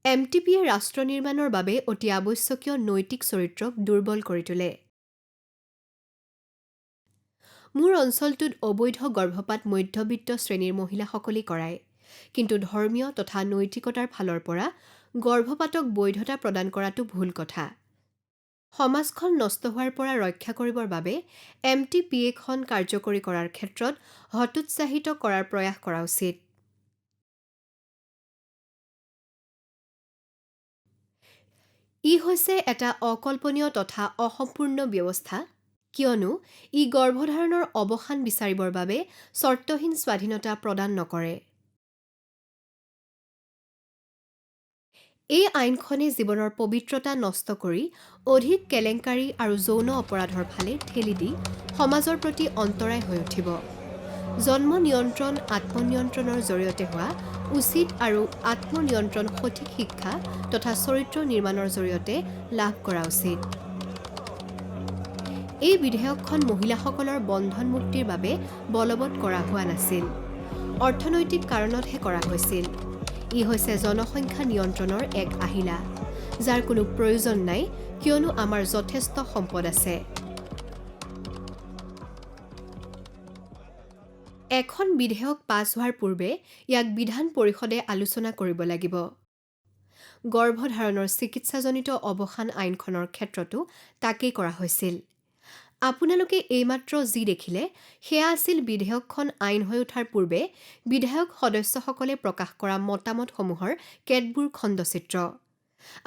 এম.টি.পি.য়ে ৰাষ্ট্ৰ নিৰ্মাণৰ বাবে অতি আৱশ্যকীয় নৈতিক চৰিত্ৰক দুৰ্বল কৰি তোলে। মোৰ অঞ্চলটোত অবৈধ গৰ্ভপাত মধ্যবিত্ত শ্ৰেণীৰ মহিলাসকলেই কৰায়, কিন্তু ধৰ্মীয় তথা নৈতিকতাৰ ফালৰ পৰা গৰ্ভপাতক বৈধতা প্ৰদান কৰাটো ভুল কথা। সমাজখন নষ্ট হোৱাৰ পৰা ৰক্ষা কৰিবৰ বাবে এম.টি.পি.য়ে-খন কাৰ্যকৰী কৰাৰ ক্ষেত্ৰত হতোৎসাহিত কৰাৰ প্ৰয়াস কৰা উচিত। ই হৈছে এটা অকল্পনীয় তথা অসম্পূৰ্ণ ব্যৱস্থা, কিয়নো ই গৰ্ভধাৰণৰ অৱসান বিচাৰিবৰ বাবে চৰ্তহীন স্বাধীনতা প্ৰদান নকৰে। এই আইনখনে জীৱনৰ পবিত্ৰতা নষ্ট কৰি অধিক কেলেংকাৰী আৰু যৌন অপৰাধৰ ফালে ঠেলি দি সমাজৰ প্ৰতি অন্তৰায় হৈ উঠিব। জন্ম নিয়ন্ত্ৰণ আত্মনিয়ন্ত্ৰণৰ জৰিয়তে হোৱা উচিত আৰু আত্মনিয়ন্ত্ৰণ সঠিক শিক্ষা তথা চৰিত্ৰ নিৰ্মাণৰ জৰিয়তে লাভ কৰা উচিত। এই বিধেয়কখন মহিলাসকলৰ বন্ধন মুক্তিৰ বাবে বলবৎ কৰা হোৱা নাছিল, অৰ্থনৈতিক কাৰণতহে কৰা হৈছিল। ই হৈছে জনসংখ্যা নিয়ন্ত্ৰণৰ এক আহিলা, যাৰ কোনো প্ৰয়োজন নাই, কিয়নো আমাৰ যথেষ্ট সম্পদ আছে। এখন বিধেয়ক পাছ হোৱাৰ পূৰ্বে ইয়াক বিধান পৰিষদে আলোচনা কৰিব লাগিব। গৰ্ভধাৰণৰ চিকিৎসাজনিত অৱসান আইনখনৰ ক্ষেত্ৰতো তাকেই কৰা হৈছিল। আপোনালোকে এইমাত্ৰ যি দেখিলে সেয়া আছিল বিধেয়কখন আইন হৈ উঠাৰ পূৰ্বে বিধায়ক সদস্যসকলে প্ৰকাশ কৰা মতামতসমূহৰ কেতবোৰ খণ্ডচিত্ৰ।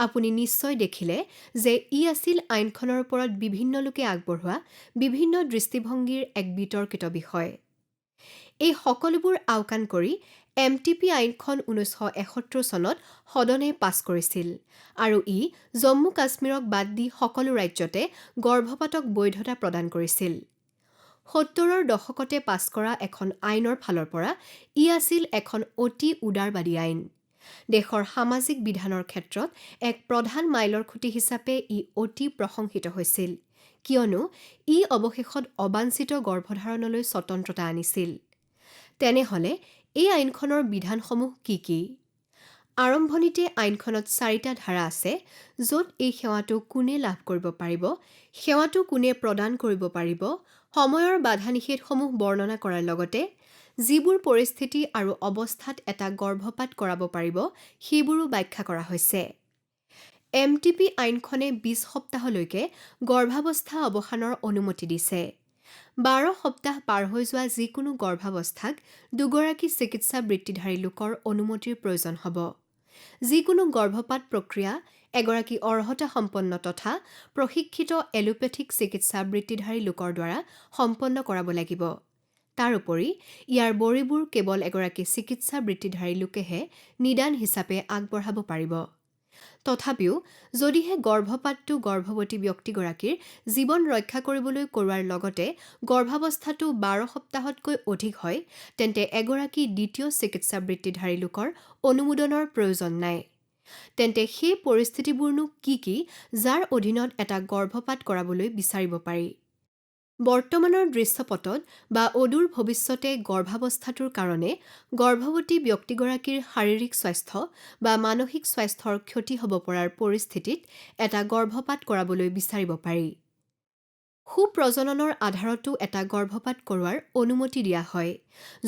আপুনি নিশ্চয় দেখিলে যে ই আছিল আইনখনৰ ওপৰত বিভিন্ন লোকে আগবঢ়োৱা বিভিন্ন দৃষ্টিভংগীৰ এক বিতৰ্কিত বিষয়। এই সকলোবোৰ আওকাণ কৰি এম.টি.পি. আইনখন ১৯৭১ চনত সদনে পাছ কৰিছিল আৰু ই জম্মু কাশ্মীৰক বাদ দি সকলো ৰাজ্যতে গৰ্ভপাতক বৈধতা প্ৰদান কৰিছিল। ৭০ৰ দশকতে পাছ কৰা এখন আইনৰ ফালৰ পৰা ই আছিল এখন অতি উদাৰবাদী আইন। দেশৰ সামাজিক বিধানৰ ক্ষেত্ৰত এক প্ৰধান মাইলৰ খুঁটি হিচাপে ই অতি প্ৰশংসিত হৈছিল, কিয়নো ই অৱশেষত অবাঞ্ছিত গৰ্ভধাৰণলৈ স্বতন্ত্ৰতা আনিছিল। তেনেহ'লে এই আইনখনৰ বিধানসমূহ কি কি? আৰম্ভণিতে আইনখনত ৪টা ধাৰা আছে, য'ত এই সেৱাটো কোনে লাভ কৰিব পাৰিব, সেৱাটো কোনে প্ৰদান কৰিব পাৰিব, সময়ৰ বাধা নিষেধসমূহ বৰ্ণনা কৰাৰ লগতে যিবোৰ পৰিস্থিতি আৰু অৱস্থাত এটা গৰ্ভপাত কৰাব পাৰিব সেইবোৰো ব্যাখ্যা কৰা হৈছে। এম.টি.পি. আইনখনে ২০ সপ্তাহলৈকে গৰ্ভাৱস্থা অৱসানৰ অনুমতি দিছে। ১২ সপ্তাহ পাৰ হৈ যোৱা যিকোনো গৰ্ভাৱস্থাক দুগৰাকী চিকিৎসা বৃত্তিধাৰী লোকৰ অনুমতিৰ প্ৰয়োজন হ'ব। যিকোনো গৰ্ভপাত প্ৰক্ৰিয়া এগৰাকী অৰ্হতাসম্পন্ন তথা প্ৰশিক্ষিত এলোপেথিক চিকিৎসা বৃত্তিধাৰী লোকৰ দ্বাৰা সম্পন্ন কৰাব লাগিব। তাৰোপৰি ইয়াৰ বড়িবোৰ কেৱল এগৰাকী চিকিৎসা বৃত্তিধাৰী লোকেহে নিদান হিচাপে আগবঢ়াব পাৰিব। তথাপিও যদিহে গৰ্ভপাতটো গৰ্ভৱতী ব্যক্তিগৰাকীৰ জীৱন ৰক্ষা কৰিবলৈ কৰোৱাৰ লগতে গৰ্ভাৱস্থাটো ১২ সপ্তাহতকৈ অধিক হয়, তেন্তে এগৰাকী দ্বিতীয় চিকিৎসা বৃত্তিধাৰী লোকৰ অনুমোদনৰ প্ৰয়োজন নাই। তেন্তে সেই পৰিস্থিতিবোৰনো কি কি যাৰ অধীনত এটা গৰ্ভপাত কৰাবলৈ বিচাৰিব পাৰি? বৰ্তমানৰ দৃশ্যপটত বা অদূৰ ভৱিষ্যতে গৰ্ভাৱস্থাটোৰ কাৰণে গৰ্ভৱতী ব্যক্তিগৰাকীৰ শাৰীৰিক স্বাস্থ্য বা মানসিক স্বাস্থ্যৰ ক্ষতি হ'ব পৰাৰ পৰিস্থিতিত এটা গৰ্ভপাত কৰাবলৈ বিচাৰিব পাৰি। সুপ্ৰজননৰ আধাৰতো এটা গৰ্ভপাত কৰোৱাৰ অনুমতি দিয়া হয়,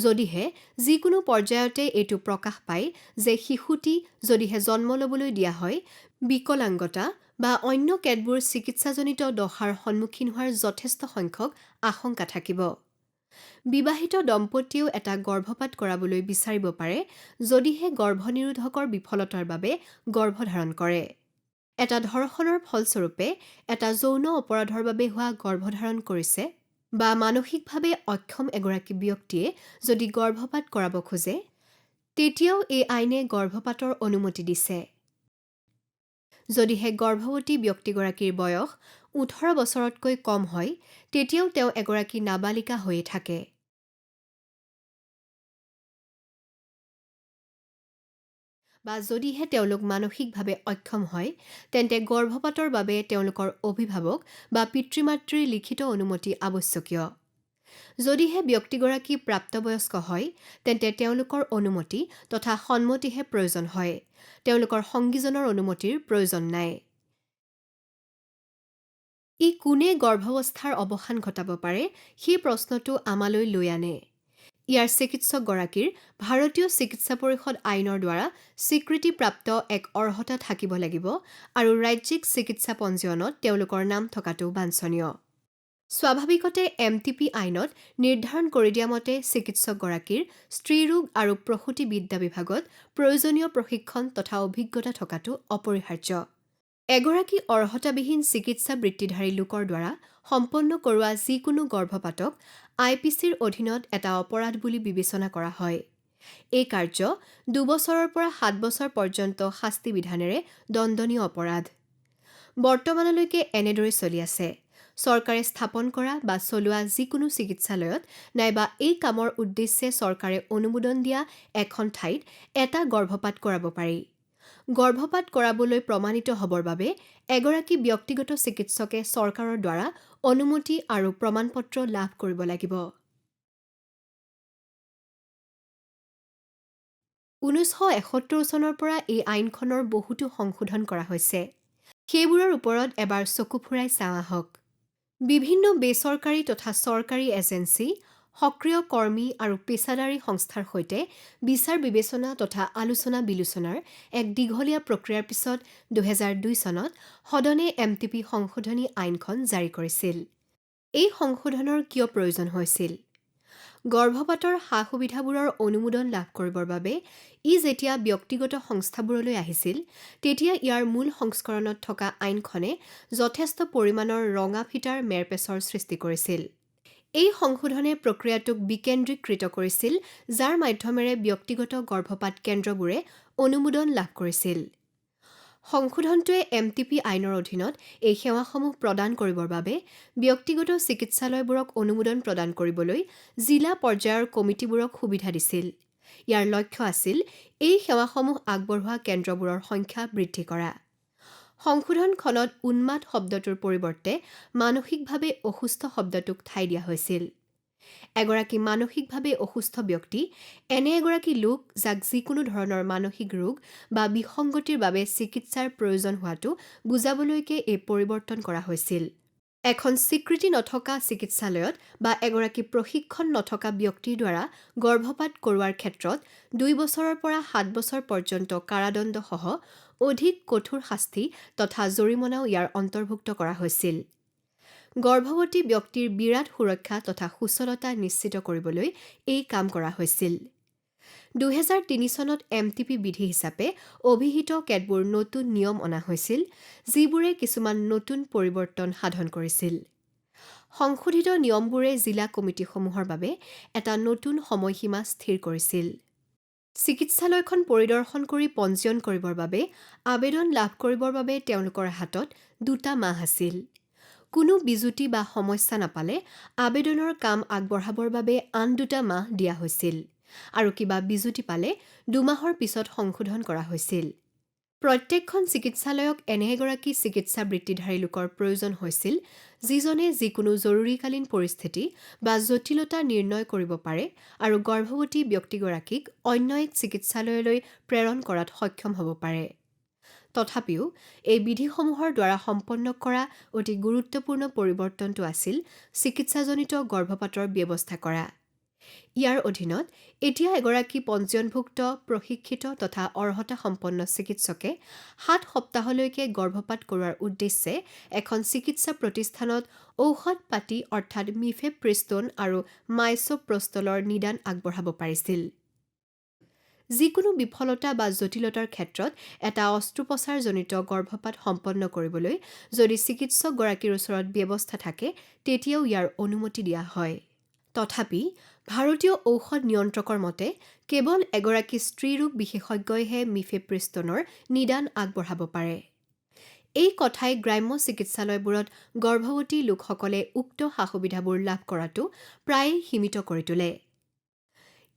যদিহে যিকোনো পৰ্যায়তে এইটো প্ৰকাশ পায় যে শিশুটি যদিহে জন্ম ল'বলৈ দিয়া হয়, বিকলাংগতা বা অন্য কেতবোৰ চিকিৎসাজনিত দশাৰ সন্মুখীন হোৱাৰ যথেষ্ট সংখ্যক আশংকা থাকিব। বিবাহিত দম্পতীয়েও এটা গৰ্ভপাত কৰাবলৈ বিচাৰিব পাৰে যদিহে গৰ্ভনিৰোধকৰ বিফলতাৰ বাবে গৰ্ভধাৰণ কৰে। এটা ধৰ্ষণৰ ফলস্বৰূপে এটা যৌন অপৰাধৰ বাবে হোৱা গৰ্ভধাৰণ কৰিছে বা মানসিকভাৱে অক্ষম এগৰাকী ব্যক্তিয়ে যদি গৰ্ভপাত কৰাব খোজে, তেতিয়াও এই আইনে গৰ্ভপাতৰ অনুমতি দিছে। যদিহে গৰ্ভৱতী ব্যক্তিগৰাকীৰ বয়স ১৮ বছৰতকৈ কম হয়, তেতিয়াও তেওঁ এগৰাকী নাবালিকা হৈয়ে থাকে। বা যদিহে তেওঁলোক মানসিকভাৱে অক্ষম হয়, তেন্তে গৰ্ভপাতৰ বাবে তেওঁলোকৰ অভিভাৱক বা পিতৃ-মাতৃৰ লিখিত অনুমতি আৱশ্যকীয়। যদিহে ব্যক্তিগৰাকী প্ৰাপ্তবয়স্ক হয়, তেন্তে তেওঁলোকৰ অনুমতি তথা সন্মতিহে প্ৰয়োজন হয়। তেওঁলোকৰ সংগীজনৰ অনুমতিৰ প্ৰয়োজন নাই। ই কোনে গৰ্ভাৱস্থাৰ অৱসান ঘটাব পাৰে সেই প্ৰশ্নটো আমালৈ লৈ আনে। ইয়াৰ চিকিৎসকগৰাকীৰ ভাৰতীয় চিকিৎসা পৰিষদ আইনৰ দ্বাৰা স্বীকৃতিপ্ৰাপ্ত এক অৰ্হতা থাকিব লাগিব আৰু ৰাজ্যিক চিকিৎসা পঞ্জীয়নত তেওঁলোকৰ নাম থকাটো বাঞ্ছনীয়। স্বাভাৱিকতে MTP আইনত নিৰ্ধাৰণ কৰি দিয়া মতে চিকিৎসকগৰাকীৰ স্ত্ৰীৰোগ আৰু প্ৰসূতিবিদ্যা বিভাগত প্ৰয়োজনীয় প্ৰশিক্ষণ তথা অভিজ্ঞতা থকাটো অপৰিহাৰ্য। এগৰাকী অৰ্হতাবিহীন চিকিৎসা বৃত্তিধাৰী লোকৰ দ্বাৰা সম্পন্ন কৰোৱা যিকোনো গৰ্ভপাতক IPCৰ অধীনত এটা অপৰাধ বুলি বিবেচনা কৰা হয়। এই কাৰ্য ২ বছৰৰ পৰা ৭ বছৰ পৰ্যন্ত শাস্তি বিধানেৰে দণ্ডনীয় অপৰাধ। বৰ্তমানলৈকে এনেদৰে চলি আছে। চৰকাৰে স্থাপন কৰা বা চলোৱা যিকোনো চিকিৎসালয়ত নাইবা এই কামৰ উদ্দেশ্যে চৰকাৰে অনুমোদন দিয়া এখন ঠাইত এটা গৰ্ভপাত কৰাব পাৰি। গৰ্ভপাত কৰাবলৈ প্ৰমাণিত হ'বৰ বাবে এগৰাকী ব্যক্তিগত চিকিৎসকে চৰকাৰৰ দ্বাৰা অনুমতি আৰু প্ৰমাণপত্ৰ লাভ কৰিব লাগিব। ১৯৭১ চনৰ পৰা এই আইনখনৰ বহুতো সংশোধন কৰা হৈছে। সেইবোৰৰ ওপৰত এবাৰ চকু ফুৰাই চাওঁ আহক। বিভিন্ন বেচৰকাৰী তথা চৰকাৰী এজেন্সি, সক্ৰিয় কৰ্মী আৰু পেছাদাৰী সংস্থাৰ সৈতে বিচাৰ বিবেচনা তথা আলোচনা বিলোচনাৰ এক দীঘলীয়া প্ৰক্ৰিয়াৰ পিছত ২০০২ চনত সদনে MTP সংশোধনী আইনখন জাৰি কৰিছিল। এই সংশোধনৰ কিয় প্ৰয়োজন হৈছিল? গৰ্ভপাতৰ সা-সুবিধাবোৰৰ অনুমোদন লাভ কৰিবৰ বাবে ই যেতিয়া ব্যক্তিগত সংস্থাবোৰলৈ আহিছিল, তেতিয়া ইয়াৰ মূল সংস্কৰণত থকা আইনখনে যথেষ্ট পৰিমাণৰ ৰঙা ফিটাৰ মেৰপেচৰ সৃষ্টি কৰিছিল। এই সংশোধনে প্ৰক্ৰিয়াটোক বিকেন্দ্ৰীকৃত কৰিছিল, যাৰ মাধ্যমেৰে ব্যক্তিগত গৰ্ভপাত কেন্দ্ৰবোৰে অনুমোদন লাভ কৰিছিল। সংশোধনটোৱে MTP আইনৰ অধীনত এই সেৱাসমূহ প্ৰদান কৰিবৰ বাবে ব্যক্তিগত চিকিৎসালয়বোৰক অনুমোদন প্ৰদান কৰিবলৈ জিলা পৰ্যায়ৰ কমিটিবোৰক সুবিধা দিছিল। ইয়াৰ লক্ষ্য আছিল এই সেৱাসমূহ আগবঢ়োৱা কেন্দ্ৰবোৰৰ সংখ্যা বৃদ্ধি কৰা। সংশোধনখনত উন্মাদ শব্দটোৰ পৰিৱৰ্তে মানসিকভাৱে অসুস্থ শব্দটোক ঠাই দিয়া হৈছিল। এগৰাকী মানসিকভাৱে অসুস্থ ব্যক্তি এনে এগৰাকী লোক যাক যিকোনো ধৰণৰ মানসিক ৰোগ বা বিসংগতিৰ বাবে চিকিৎসাৰ প্ৰয়োজন হোৱাটো বুজাবলৈকে এই পৰিৱৰ্তন কৰা হৈছিল। এখন স্বীকৃতি নথকা চিকিৎসালয়ত বা এগৰাকী প্ৰশিক্ষণ নথকা ব্যক্তিৰ দ্বাৰা গৰ্ভপাত কৰোৱাৰ ক্ষেত্ৰত ২ বছৰৰ পৰা ৭ বছৰ পৰ্যন্ত কাৰাদণ্ডসহ অধিক কঠোৰ শাস্তি তথা জৰিমনাও ইয়াৰ অন্তৰ্ভুক্ত কৰা হৈছিল। গৰ্ভৱতী ব্যক্তিৰ বিৰাট সুৰক্ষা তথা সুচলতা নিশ্চিত কৰিবলৈ এই কাম কৰা হৈছিল। ২০০৩ চনত MTP বিধি হিচাপে অভিহিত কেতবোৰ নতুন নিয়ম অনা হৈছিল, যিবোৰে কিছুমান নতুন পৰিৱৰ্তন সাধন কৰিছিল। সংশোধিত নিয়মবোৰে জিলা কমিটিসমূহৰ বাবে এটা নতুন সময়সীমা স্থিৰ কৰিছিল। চিকিৎসালয়খন পৰিদৰ্শন কৰি পঞ্জীয়ন কৰিবৰ বাবে আবেদন লাভ কৰিবৰ বাবে তেওঁলোকৰ হাতত ২টা মাহ আছিল। কোনো বিজুতি বা সমস্যা নাপালে আবেদনৰ কাম আগবঢ়াবৰ বাবে আন ২টা মাহ দিয়া হৈছিল আৰু কিবা বিজুতি পালে ২ মাহৰ পিছত সংশোধন কৰা হৈছিল। প্ৰত্যেকখন চিকিৎসালয়ক এনে এগৰাকী চিকিৎসা বৃত্তিধাৰী লোকৰ প্ৰয়োজন হৈছিল, যিজনে যিকোনো জৰুৰীকালীন পৰিস্থিতি বা জটিলতা নিৰ্ণয় কৰিব পাৰে আৰু গৰ্ভৱতী ব্যক্তিগৰাকীক অন্য এক চিকিৎসালয়লৈ প্ৰেৰণ কৰাত সক্ষম হ'ব পাৰে। তথাপিও এই বিধিসমূহৰ দ্বাৰা সম্পন্ন কৰা অতি গুৰুত্বপূৰ্ণ পৰিৱৰ্তনটো আছিল চিকিৎসাজনিত গৰ্ভপাতৰ ব্যৱস্থা কৰা। ইয়াৰ অধীনত এতিয়া এগৰাকী পঞ্জীয়নভুক্ত, প্ৰশিক্ষিত তথা অৰ্হতাসম্পন্ন চিকিৎসকে ৭ সপ্তাহলৈকে গৰ্ভপাত কৰোৱাৰ উদ্দেশ্যে এখন চিকিৎসা প্ৰতিষ্ঠানত ঔষধ পাতি অৰ্থাৎ মিফেপ্ৰিষ্টন আৰু মাইছ'প্ৰষ্টলৰ নিদান আগবঢ়াব পাৰিছিল। যিকোনো বিফলতা বা জটিলতাৰ ক্ষেত্ৰত এটা অস্ত্ৰোপচাৰজনিত গৰ্ভপাত সম্পন্ন কৰিবলৈ যদি চিকিৎসকগৰাকীৰ ওচৰত ব্যৱস্থা থাকে, তেতিয়াও ইয়াৰ অনুমতি দিয়া হয়। তথাপি ভাৰতীয় ঔষধ নিয়ন্ত্ৰকৰ মতে কেৱল এগৰাকী স্ত্ৰীৰোগ বিশেষজ্ঞইহে মিফেপ্ৰিষ্টনৰ নিদান আগবঢ়াব পাৰে। এই কথাই গ্ৰাম্য চিকিৎসালয়বোৰত গৰ্ভৱতী লোকসকলে উক্ত সা-সুবিধাবোৰ লাভ কৰাটো প্ৰায়ে সীমিত কৰি তোলে।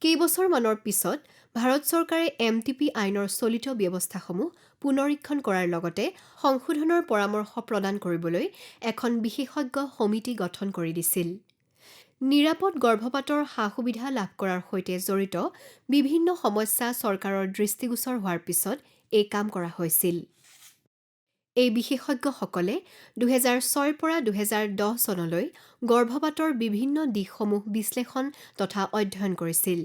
কেইবছৰমানৰ পিছত ভাৰত চৰকাৰে MTP আইনৰ চলিত ব্যৱস্থাসমূহ পুনৰীক্ষণ কৰাৰ লগতে সংশোধনৰ পৰামৰ্শ প্ৰদান কৰিবলৈ এখন বিশেষজ্ঞ সমিতি গঠন কৰি দিছিল। নিৰাপদ গৰ্ভপাতৰ সা-সুবিধা লাভ কৰাৰ সৈতে জড়িত বিভিন্ন সমস্যা চৰকাৰৰ দৃষ্টিগোচৰ হোৱাৰ পিছত এই কাম কৰা হৈছিল। এই বিশেষজ্ঞসকলে ২০০৬ পৰা ২০১০ চনলৈ গৰ্ভপাতৰ বিভিন্ন দিশসমূহ বিশ্লেষণ তথা অধ্যয়ন কৰিছিল।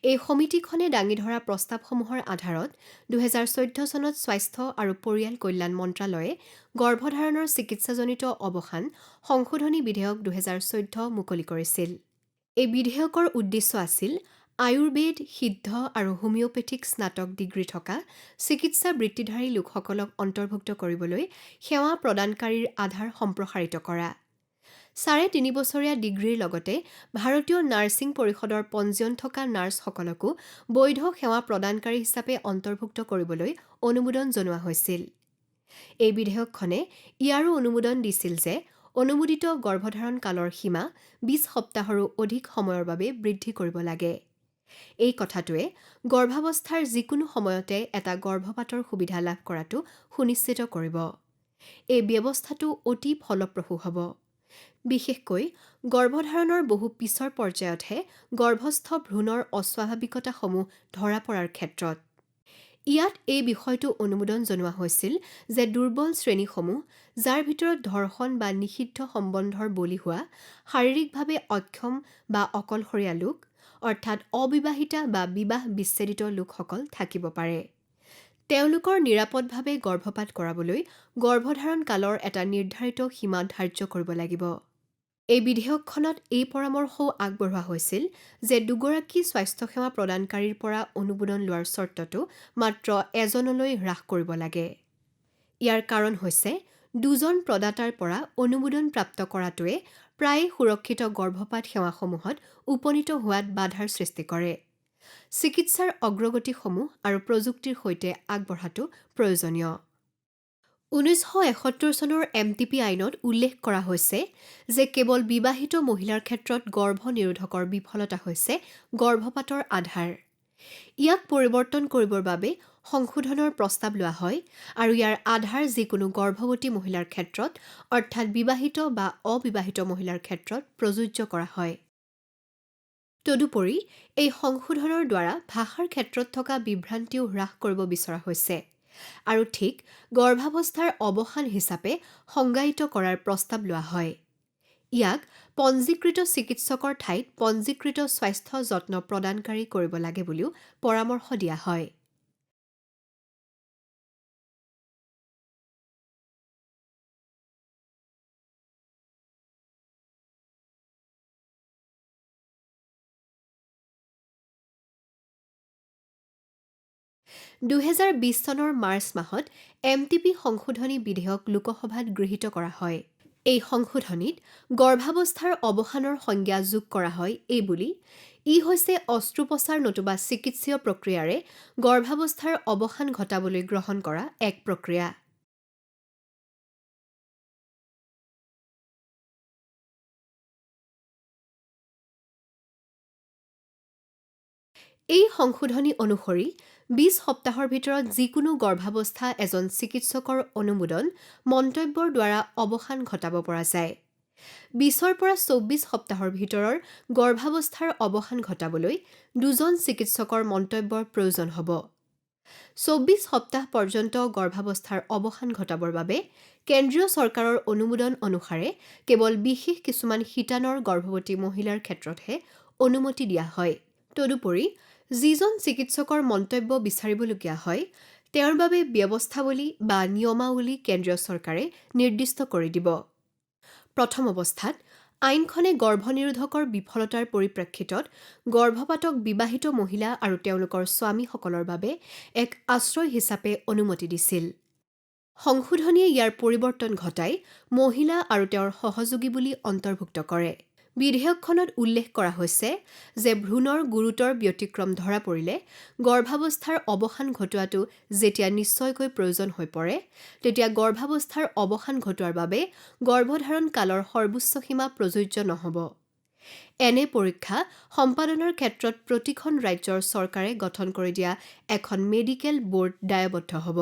এই সমিতিখনে দাঙি ধৰা প্ৰস্তাৱসমূহৰ আধাৰত ২০১৪ চনত স্বাস্থ্য আৰু পৰিয়াল কল্যাণ মন্ত্ৰালয়ে গৰ্ভধাৰণৰ চিকিৎসাজনিত অৱসান সংশোধনী বিধেয়ক ২০১৪ মুকলি কৰিছিল। এই বিধেয়কৰ উদ্দেশ্য আছিল আয়ুৰ্বেদ, সিদ্ধ আৰু হোমিঅপেথিক স্নাতক ডিগ্ৰী থকা চিকিৎসা বৃত্তিধাৰী লোকসকলক অন্তৰ্ভুক্ত কৰিবলৈ সেৱা প্ৰদানকাৰীৰ আধাৰ সম্প্ৰসাৰিত কৰা। ৩.৫ বছৰীয়া ডিগ্ৰীৰ লগতে ভাৰতীয় নাৰ্ছিং পৰিষদৰ পঞ্জীয়ন থকা নাৰ্ছসকলকো বৈধ সেৱা প্ৰদানকাৰী হিচাপে অন্তৰ্ভুক্ত কৰিবলৈ অনুমোদন জনোৱা হৈছিল। এই বিধেয়কখনে ইয়াৰো অনুমোদন দিছিল যে অনুমোদিত গৰ্ভধাৰণ কালৰ সীমা ২০ সপ্তাহৰো অধিক সময়ৰ বাবে বৃদ্ধি কৰিব লাগে। এই কথাটোৱে গৰ্ভাৱস্থাৰ যিকোনো সময়তে এটা গৰ্ভপাতৰ সুবিধা লাভ কৰাটো সুনিশ্চিত কৰিব। এই ব্যৱস্থাটো অতি ফলপ্ৰসূ হ'ব। বিশেষকৈ গৰ্ভধাৰণৰ বহু পিছৰ পৰ্যায়তহে গৰ্ভস্থ ভ্ৰূণৰ অস্বাভাৱিকতাসমূহ ধৰা পৰাৰ ক্ষেত্ৰত। ইয়াত এই বিষয়টো অনুমোদন জনোৱা হৈছিল যে দুৰ্বল শ্ৰেণীসমূহ, যাৰ ভিতৰত ধৰ্ষণ বা নিষিদ্ধ সম্বন্ধৰ বলি হোৱা, শাৰীৰিকভাৱে অক্ষম বা অকলশৰীয়া লোক, অৰ্থাৎ অবিবাহিতা বা বিবাহ বিচ্ছেদিত লোকসকল থাকিব পাৰে। তেওঁলোকৰ নিৰাপদভাৱে গৰ্ভপাত কৰাবলৈ গৰ্ভধাৰণ কালৰ এটা নিৰ্ধাৰিত সীমা ধাৰ্য কৰিব লাগিব। এই বিধেয়কখনত এই পৰামৰ্শও আগবঢ়োৱা হৈছিল যে দুগৰাকী স্বাস্থ্যসেৱা প্ৰদানকাৰীৰ পৰা অনুমোদন লোৱাৰ চৰ্তটো মাত্ৰ এজনলৈ হ্ৰাস কৰিব লাগে। ইয়াৰ কাৰণ হৈছে দুজন প্ৰদাতাৰ পৰা অনুমোদন প্ৰাপ্ত কৰাটোৱে প্ৰায়ে সুৰক্ষিত গৰ্ভপাত সেৱাসমূহত উপনীত হোৱাত বাধাৰ সৃষ্টি কৰে। চিকিৎসাৰ অগ্ৰগতিসমূহ আৰু প্ৰযুক্তিৰ সৈতে আগবঢ়াটো প্ৰয়োজনীয়। ১৯৭১ চনৰ MTP আইনত উল্লেখ কৰা হৈছে যে কেৱল বিবাহিত মহিলাৰ ক্ষেত্ৰত গৰ্ভনিৰোধকৰ বিফলতা হৈছে গৰ্ভপাতৰ আধাৰ। ইয়াক পৰিৱৰ্তন কৰিবৰ বাবে সংশোধনৰ প্ৰস্তাৱ লোৱা হয় আৰু ইয়াৰ আধাৰ যিকোনো গৰ্ভৱতী মহিলাৰ ক্ষেত্ৰত, অৰ্থাৎ বিবাহিত বা অবিবাহিত মহিলাৰ ক্ষেত্ৰত প্ৰযোজ্য কৰা হয়। তদুপৰি এই সংশোধনৰ দ্বাৰা ভাষাৰ ক্ষেত্ৰত থকা বিভ্ৰান্তিও হ্ৰাস কৰিব বিচৰা হৈছে আৰু ঠিক গৰ্ভাৱস্থাৰ অৱসান হিচাপে সংজ্ঞায়িত কৰাৰ প্ৰস্তাৱ লোৱা হয়। ইয়াক পঞ্জীকৃত চিকিৎসকৰ ঠাইত পঞ্জীকৃত স্বাস্থ্য যত্ন প্ৰদানকাৰী কৰিব লাগে বুলিও পৰামৰ্শ দিয়া হয়। দুহেজাৰ ২০ চনৰ মাৰ্চ মাহত MTP সংশোধনী বিধেয়ক লোকসভাত গৃহীত কৰা হয়। এই সংশোধনীত গৰ্ভাৱস্থাৰ অৱসানৰ সংজ্ঞা যোগ কৰা হয় এইবুলি ই হৈছে অস্ত্ৰোপচাৰ নতুবা চিকিৎসীয় প্ৰক্ৰিয়াৰে গৰ্ভাৱস্থাৰ অৱসান ঘটাবলৈ গ্ৰহণ কৰা এক প্ৰক্ৰিয়া। এই সংশোধনী অনুসৰি ২০ সপ্তাহৰ ভিতৰত যিকোনো গৰ্ভাৱস্থা এজন চিকিৎসকৰ অনুমোদন মন্তব্যৰ দ্বাৰা অৱসান ঘটাব পৰা যায়। ২০ৰ পৰা ২৪ সপ্তাহৰ ভিতৰৰ গৰ্ভাৱস্থাৰ অৱসান ঘটাবলৈ দুজন চিকিৎসকৰ মন্তব্যৰ প্ৰয়োজন হ'ব। ২৪ সপ্তাহ পৰ্যন্ত গৰ্ভাৱস্থাৰ অৱসান ঘটাবৰ বাবে কেন্দ্ৰীয় চৰকাৰৰ অনুমোদন অনুসাৰে কেৱল বিশেষ কিছুমান শিতানৰ গৰ্ভৱতী মহিলাৰ ক্ষেত্ৰতহে অনুমতি দিয়া হয়। তদুপৰি যিজন চিকিৎসকৰ মন্তব্য বিচাৰিবলগীয়া হয়, তেওঁৰ বাবে ব্যৱস্থাৱলী বা নিয়মাৱলী কেন্দ্ৰীয় চৰকাৰে নিৰ্দিষ্ট কৰি দিব। প্ৰথম অৱস্থাত আইনখনে গৰ্ভনিৰোধকৰ বিফলতাৰ পৰিপ্ৰেক্ষিতত গৰ্ভপাতক বিবাহিত মহিলা আৰু তেওঁলোকৰ স্বামীসকলৰ বাবে এক আশ্ৰয় হিচাপে অনুমতি দিছিল। সংশোধনীয়ে ইয়াৰ পৰিৱৰ্তন ঘটাই মহিলা আৰু তেওঁৰ সহযোগী বুলি অন্তৰ্ভুক্ত কৰে। বিধেয়কখনত উল্লেখ কৰা হৈছে যে ভ্ৰূণৰ গুৰুতৰ ব্যতিক্ৰম ধৰা পৰিলে গৰ্ভাৱস্থাৰ অৱসান ঘটোৱাটো যেতিয়া নিশ্চয়কৈ প্ৰয়োজন হৈ পৰে, তেতিয়া গৰ্ভাৱস্থাৰ অৱসান ঘটোৱাৰ বাবে গৰ্ভধাৰণ কালৰ সৰ্বোচ্চ সীমা প্ৰযোজ্য নহ'ব। এনে পৰীক্ষা সম্পাদনৰ ক্ষেত্ৰত প্ৰতিখন ৰাজ্যৰ চৰকাৰে গঠন কৰি দিয়া এখন মেডিকেল বোৰ্ড দায়বদ্ধ হ'ব।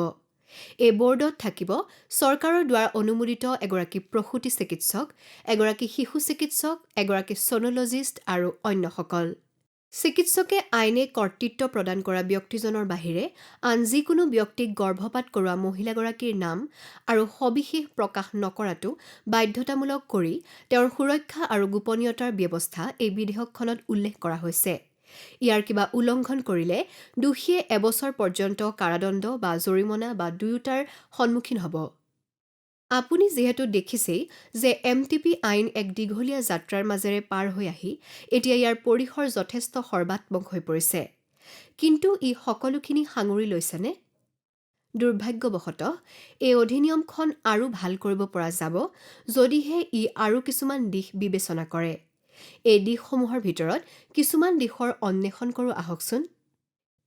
এই বোৰ্ডত থাকিব চৰকাৰৰ দ্বাৰা অনুমোদিত এগৰাকী প্ৰসূতি চিকিৎসক, এগৰাকী শিশু চিকিৎসক, এগৰাকী ছ'ন'লজিষ্ট আৰু অন্যসকল। চিকিৎসকে আইনে কৰ্তৃত্ব প্ৰদান কৰা ব্যক্তিজনৰ বাহিৰে আন যিকোনো ব্যক্তিক গৰ্ভপাত কৰোৱা মহিলাগৰাকীৰ নাম আৰু সবিশেষ প্ৰকাশ নকৰাটো বাধ্যতামূলক কৰি তেওঁৰ সুৰক্ষা আৰু গোপনীয়তাৰ ব্যৱস্থা এই বিধেয়কখনত উল্লেখ কৰা হৈছে। ইয়াৰ কিবা উলংঘন কৰিলে দোষীয়ে এবছৰ পৰ্যন্ত কাৰাদণ্ড বা জৰিমনা বা দুয়োটাৰ সন্মুখীন হ'ব। আপুনি যিহেতু দেখিছেই যে MTP আইন এক দীঘলীয়া যাত্ৰাৰ মাজেৰে পাৰ হৈ আহি এতিয়া ইয়াৰ পৰিসৰ যথেষ্ট সৰ্বাত্মক হৈ পৰিছে। কিন্তু ই সকলোখিনি সাঙুৰি লৈছেনে? দুৰ্ভাগ্যবশতঃ এই অধিনিয়মখন আৰু ভাল কৰিব পৰা যাব যদিহে ই আৰু কিছুমান দিশ বিবেচনা কৰে। এই দিশসমূহৰ ভিতৰত কিছুমান দিশৰ অন্বেষণ কৰোঁ আহকচোন।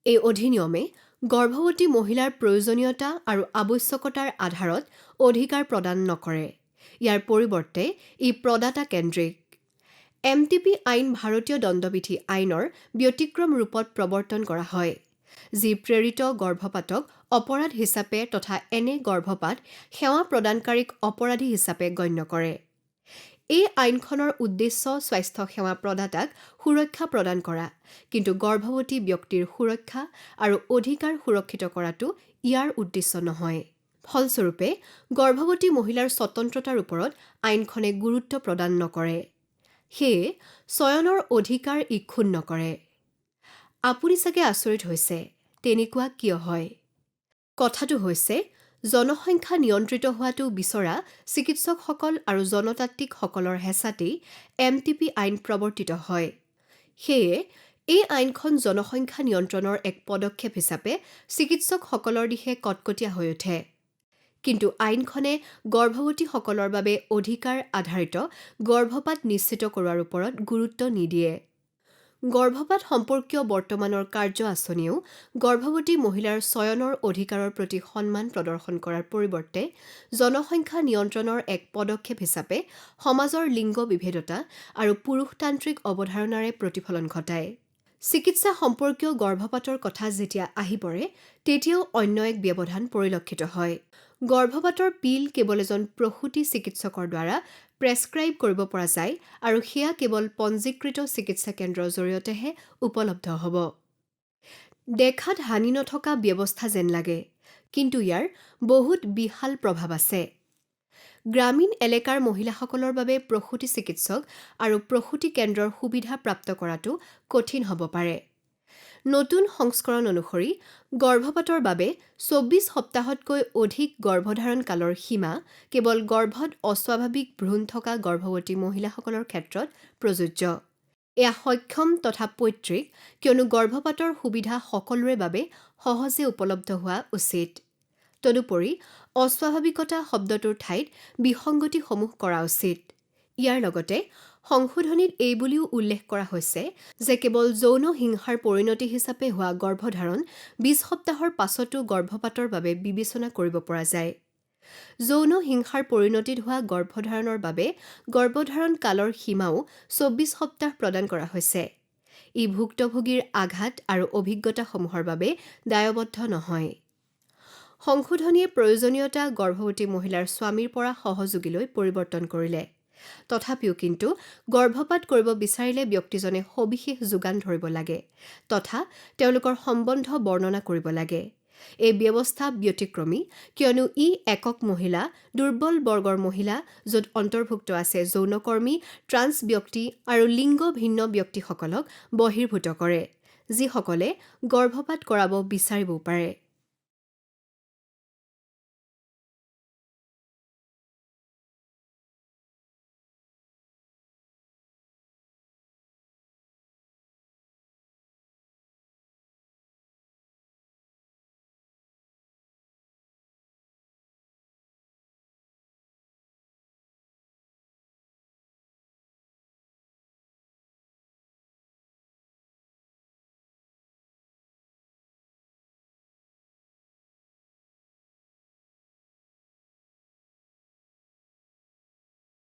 এই অধিনিয়মে গৰ্ভৱতী মহিলাৰ প্ৰয়োজনীয়তা আৰু আৱশ্যকতাৰ আধাৰত অধিকাৰ প্ৰদান নকৰে। ইয়াৰ পৰিৱৰ্তে ই প্ৰদাতা কেন্দ্ৰিক। MTP আইন ভাৰতীয় দণ্ডবিধি আইনৰ ব্যতিক্ৰম ৰূপত প্ৰৱৰ্তন কৰা হয়, যি প্ৰেৰিত গৰ্ভপাতক অপৰাধ হিচাপে তথা এনে গৰ্ভপাত সেৱা প্ৰদানকাৰীক অপৰাধী হিচাপে গণ্য কৰে। এই আইনখনৰ উদ্দেশ্য স্বাস্থ্য সেৱা প্ৰদাতাক সুৰক্ষা প্ৰদান কৰা, কিন্তু গৰ্ভৱতী ব্যক্তিৰ সুৰক্ষা আৰু অধিকাৰ সুৰক্ষিত কৰাটো ইয়াৰ উদ্দেশ্য নহয়। ফলস্বৰূপে, গৰ্ভৱতী মহিলাৰ স্বতন্ত্ৰতাৰ ওপৰত আইনখনে গুৰুত্ব প্ৰদান নকৰে। সেয়ে চয়নৰ অধিকাৰ ই ক্ষুণ্ণ কৰে। আপুনি চাগে আচৰিত হৈছে, তেনেকুৱা কিয় হয়? কথাটো হৈছে, জনসংখ্যা নিয়ন্ত্ৰিত হোৱাটো বিচৰা চিকিৎসকসকল আৰু জনতান্ত্ৰিকসকলৰ হেঁচাতেই MTP আইন প্ৰৱৰ্তিত হয়। সেয়ে এই আইনখন জনসংখ্যা নিয়ন্ত্ৰণৰ এক পদক্ষেপ হিচাপে চিকিৎসকসকলৰ দিশে কটকটীয়া হৈ উঠে। কিন্তু আইনখনে গৰ্ভৱতীসকলৰ বাবে অধিকাৰ আধাৰিত গৰ্ভপাত নিশ্চিত কৰোৱাৰ ওপৰত গুৰুত্ব নিদিয়ে। গৰ্ভপাত সম্পৰ্কীয় বৰ্তমানৰ কাৰ্য আঁচনিয়েও গৰ্ভৱতী মহিলাৰ চয়নৰ অধিকাৰৰ প্ৰতি সন্মান প্ৰদৰ্শন কৰাৰ পৰিৱৰ্তে জনসংখ্যা নিয়ন্ত্ৰণৰ এক পদক্ষেপ হিচাপে সমাজৰ লিংগ বিভেদতা আৰু পুৰুষতান্ত্ৰিক অৱধাৰণাৰে প্ৰতিফলন ঘটায়। চিকিৎসা সম্পৰ্কীয় গৰ্ভপাতৰ কথা যেতিয়া আহি পৰে, তেতিয়াও অন্য এক ব্যৱধান পৰিলক্ষিত হয়। গৰ্ভপাতৰ পিল কেৱল এজন প্ৰসূতি চিকিৎসকৰ দ্বাৰা প্ৰেছক্ৰাইব কৰিব পৰা যায় আৰু সেয়া কেৱল পঞ্জীকৃত চিকিৎসা কেন্দ্ৰৰ জৰিয়তেহে উপলব্ধ হ'ব। দেখাত হানি নথকা ব্যৱস্থা যেন লাগে, কিন্তু ইয়াৰ বহুত বিশাল প্ৰভাৱ আছে। গ্ৰামীণ এলেকাৰ মহিলাসকলৰ বাবে প্ৰসূতি চিকিৎসক আৰু প্ৰসূতি কেন্দ্ৰৰ সুবিধা প্ৰাপ্ত কৰাটো কঠিন হ'ব পাৰে। নতুন সংস্কৰণ অনুসৰি গৰ্ভপাতৰ বাবে ২৪ সপ্তাহতকৈ অধিক গৰ্ভধাৰণ কালৰ সীমা কেৱল গৰ্ভত অস্বাভাৱিক ভ্ৰূণ থকা গৰ্ভৱতী মহিলাসকলৰ ক্ষেত্ৰত প্ৰযোজ্য। এয়া সক্ষম তথা পৈতৃক, কিয়নো গৰ্ভপাতৰ সুবিধা সকলোৰে বাবে সহজে উপলব্ধ হোৱা উচিত। তদুপৰি অস্বাভাৱিকতা শব্দটোৰ ঠাইত বিসংগতিসমূহ কৰা উচিত। ইয়াৰ লগতে সংশোধনীত এই বুলিও উল্লেখ কৰা হৈছে যে কেৱল যৌন হিংসাৰ পৰিণতি হিচাপে হোৱা গৰ্ভধাৰণ ২০ সপ্তাহৰ পাছতো গৰ্ভপাতৰ বাবে বিবেচনা কৰিব পৰা যায়। যৌন হিংসাৰ পৰিণতিত হোৱা গৰ্ভধাৰণৰ বাবে গৰ্ভধাৰণ কালৰ সীমাও ২৪ সপ্তাহ প্ৰদান কৰা হৈছে। ই ভুক্তভোগীৰ আঘাত আৰু অভিজ্ঞতাসমূহৰ বাবে দায়বদ্ধ নহয়। সংশোধনীয়ে প্ৰয়োজনীয়তা গৰ্ভৱতী মহিলাৰ স্বামীৰ পৰা সহযোগীলৈ পৰিৱৰ্তন কৰিলে। তথাপিও কিন্তু গৰ্ভপাত কৰিব বিচাৰিলে ব্যক্তিজনে সবিশেষ যোগান ধৰিব লাগে তথা তেওঁলোকৰ সম্বন্ধ বৰ্ণনা কৰিব লাগে। এই ব্যৱস্থা ব্যতিক্ৰমী, কিয়নো ই একক মহিলা, দুৰ্বল বৰ্গৰ মহিলা, য'ত অন্তৰ্ভুক্ত আছে যৌনকৰ্মী, ট্ৰান্স ব্যক্তি আৰু লিংগ ভিন্ন ব্যক্তিসকলক বহিৰ্ভূত কৰে, যিসকলে গৰ্ভপাত কৰাব বিচাৰিবও পাৰে।